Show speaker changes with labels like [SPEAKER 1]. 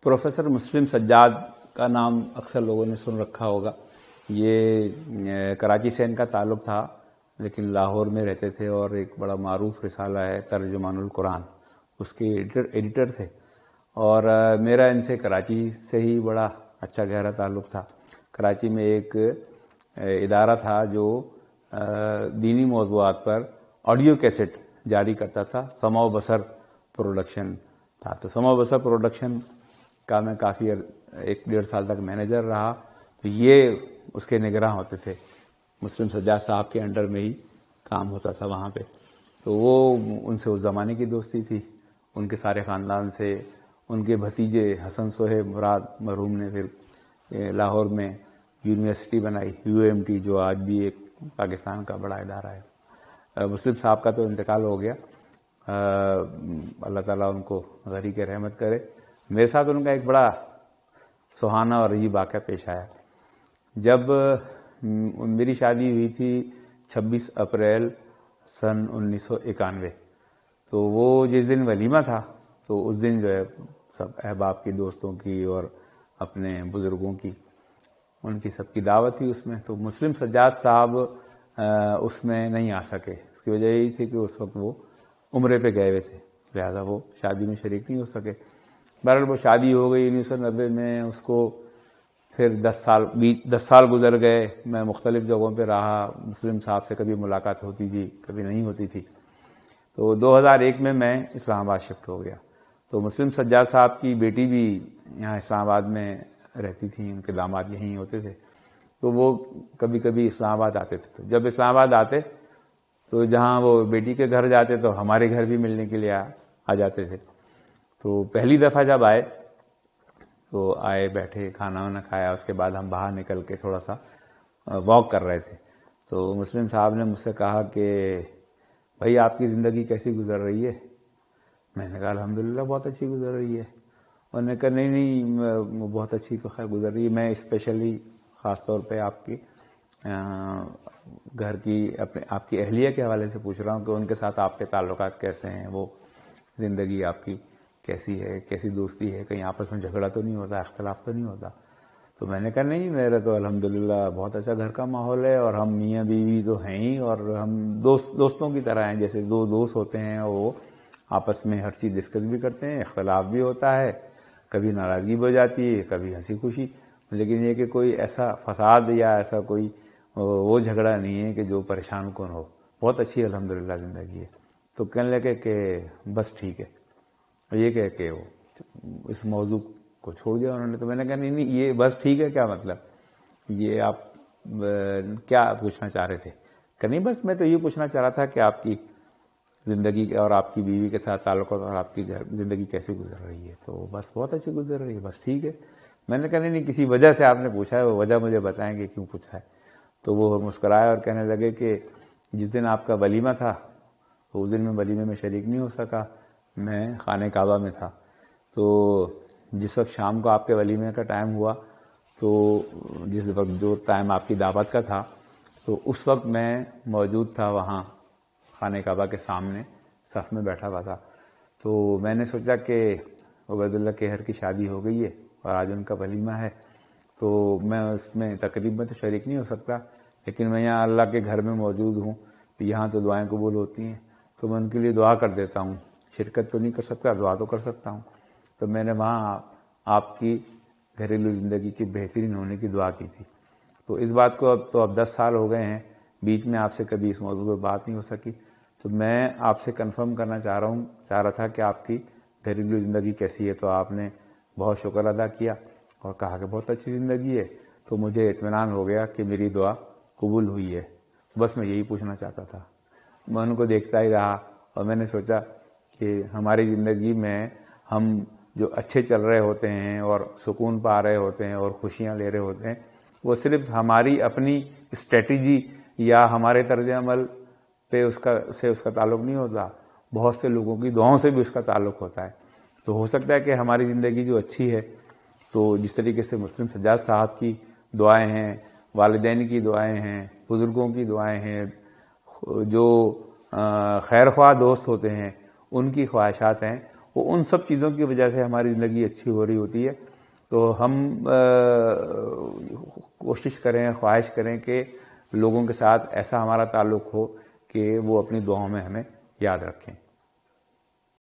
[SPEAKER 1] Professor مسلم سجاد کا نام اکثر لوگوں نے سن رکھا ہوگا. یہ کراچی سے ان کا تعلق تھا لیکن لاہور میں رہتے تھے اور ایک بڑا معروف رسالہ ہے ترجمان القرآن، اس کے ایڈیٹر تھے. اور میرا ان سے کراچی سے ہی بڑا اچھا گہرا تعلق تھا. کراچی میں ایک ادارہ تھا جو دینی موضوعات پر آڈیو کیسٹ جاری کرتا تھا، سمع و بصر پروڈکشن تھا. تو سمع و بصر پروڈکشن کا میں کافی 1-1.5 سال تک مینیجر رہا. تو یہ اس کے نگراں ہوتے تھے، مسلم سجاد صاحب کے انڈر میں ہی کام ہوتا تھا وہاں پہ. تو وہ ان سے اس زمانے کی دوستی تھی، ان کے سارے خاندان سے. ان کے بھتیجے حسن صہیب مراد مرحوم نے پھر لاہور میں یونیورسٹی بنائی، UMT، جو آج بھی ایک پاکستان کا بڑا ادارہ ہے. مسلم صاحب کا تو انتقال ہو گیا، اللہ تعالیٰ ان کو غریق رحمت کرے. میرے ساتھ ان کا ایک بڑا سہانا اور عجیب واقعہ پیش آیا. جب میری شادی ہوئی تھی 26 اپریل سن 1991، تو وہ جس دن ولیمہ تھا تو اس دن جو ہے سب احباب کی، دوستوں کی اور اپنے بزرگوں کی، ان کی سب کی دعوت تھی اس میں. تو مسلم سجاد صاحب اس میں نہیں آ سکے. اس کی وجہ یہی تھی کہ اس وقت وہ عمرے پہ گئے ہوئے تھے، لہذا وہ شادی میں شریک نہیں ہو سکے. بہرحال وہ شادی ہو گئی 1990 میں. اس کو پھر 10 سال گزر گئے. میں مختلف جگہوں پہ رہا، مسلم صاحب سے کبھی ملاقات ہوتی تھی کبھی نہیں ہوتی تھی. تو 2001 میں اسلام آباد شفٹ ہو گیا. تو مسلم سجاد صاحب کی بیٹی بھی یہاں اسلام آباد میں رہتی تھی، ان کے داماد یہیں ہوتے تھے. تو وہ کبھی کبھی اسلام آباد آتے تھے. تو جب اسلام آباد آتے تو جہاں وہ بیٹی کے گھر جاتے تو ہمارے گھر بھی ملنے کے لیے آ جاتے تھے. تو پہلی دفعہ جب آئے تو آئے، بیٹھے، کھانا وانا کھایا. اس کے بعد ہم باہر نکل کے تھوڑا سا واک کر رہے تھے. تو مسلم صاحب نے مجھ سے کہا کہ بھائی آپ کی زندگی کیسی گزر رہی ہے؟ میں نے کہا الحمدللہ بہت اچھی گزر رہی ہے. انہوں نے کہا نہیں بہت اچھی تو خیر گزر رہی ہے، میں اسپیشلی خاص طور پہ آپ کی گھر کی آپ کی اہلیہ کے حوالے سے پوچھ رہا ہوں کہ ان کے ساتھ آپ کے تعلقات کیسے ہیں، وہ زندگی آپ کی کیسی ہے، کیسی دوستی ہے، کہیں آپس میں جھگڑا تو نہیں ہوتا، اختلاف تو نہیں ہوتا؟ تو میں نے کہا نہیں، میرا تو الحمدللہ بہت اچھا گھر کا ماحول ہے، اور ہم میاں بیوی تو ہیں ہی، اور ہم دوستوں کی طرح ہیں. جیسے دو دوست ہوتے ہیں وہ آپس میں ہر چیز ڈسکس بھی کرتے ہیں، اختلاف بھی ہوتا ہے، کبھی ناراضگی بھی ہو جاتی ہے، کبھی ہنسی خوشی. لیکن یہ کہ کوئی ایسا فساد یا ایسا کوئی وہ جھگڑا نہیں ہے کہ جو پریشان کن ہو. بہت اچھی الحمدللہ زندگی ہے. تو کہنے لگے کہ بس ٹھیک ہے. یہ کہہ کے وہ اس موضوع کو چھوڑ دیا انہوں نے. تو میں نے کہا نہیں یہ بس ٹھیک ہے کیا مطلب، یہ آپ کیا پوچھنا چاہ رہے تھے؟ کہ نہیں بس میں تو یہ پوچھنا چاہ رہا تھا کہ آپ کی زندگی اور آپ کی بیوی کے ساتھ تعلقات اور آپ کی زندگی کیسے گزر رہی ہے؟ تو بس بہت اچھی گزر رہی ہے، بس ٹھیک ہے. میں نے کہا نہیں کسی وجہ سے آپ نے پوچھا ہے، وہ وجہ مجھے بتائیں کہ کیوں پوچھا ہے. تو وہ مسکرائے اور کہنے لگے کہ جس دن آپ کا ولیمہ تھا تو اس دن میں ولیمے میں شریک نہیں ہو سکا، میں خانہ کعبہ میں تھا. تو جس وقت شام کو آپ کے ولیمے کا ٹائم ہوا، تو جس وقت جو ٹائم آپ کی دعوت کا تھا، تو اس وقت میں موجود تھا وہاں خانہ کعبہ کے سامنے صف میں بیٹھا ہوا تھا. تو میں نے سوچا کہ عبید اللہ کیہر کی شادی ہو گئی ہے اور آج ان کا ولیمہ ہے، تو میں اس میں تقریب میں تو شریک نہیں ہو سکتا، لیکن میں یہاں اللہ کے گھر میں موجود ہوں، یہاں تو دعائیں قبول ہوتی ہیں، تو میں ان کے لیے دعا کر دیتا ہوں. شرکت تو نہیں کر سکتا، دعا تو کر سکتا ہوں. تو میں نے وہاں آپ کی گھریلو زندگی کی بہترین ہونے کی دعا کی تھی. تو اس بات کو اب 10 سال ہو گئے ہیں، بیچ میں آپ سے کبھی اس موضوع پہ بات نہیں ہو سکی. تو میں آپ سے کنفرم کرنا چاہ رہا تھا کہ آپ کی گھریلو زندگی کیسی ہے. تو آپ نے بہت شکر ادا کیا اور کہا کہ بہت اچھی زندگی ہے. تو مجھے اطمینان ہو گیا کہ میری دعا قبول ہوئی ہے. بس میں یہی پوچھنا چاہتا تھا. میں ان کو دیکھتا ہی رہا اور میں نے سوچا کہ ہماری زندگی میں ہم جو اچھے چل رہے ہوتے ہیں اور سکون پا رہے ہوتے ہیں اور خوشیاں لے رہے ہوتے ہیں، وہ صرف ہماری اپنی اسٹریٹجی یا ہمارے طرز عمل پہ اس کا تعلق نہیں ہوتا، بہت سے لوگوں کی دعاؤں سے بھی اس کا تعلق ہوتا ہے. تو ہو سکتا ہے کہ ہماری زندگی جو اچھی ہے، تو جس طریقے سے مسلم سجاد صاحب کی دعائیں ہیں، والدین کی دعائیں ہیں، بزرگوں کی دعائیں ہیں، جو خیر خواہ دوست ہوتے ہیں ان کی خواہشات ہیں، وہ ان سب چیزوں کی وجہ سے ہماری زندگی اچھی ہو رہی ہوتی ہے. تو ہم کوشش کریں، خواہش کریں کہ لوگوں کے ساتھ ایسا ہمارا تعلق ہو کہ وہ اپنی دعاؤں میں ہمیں یاد رکھیں.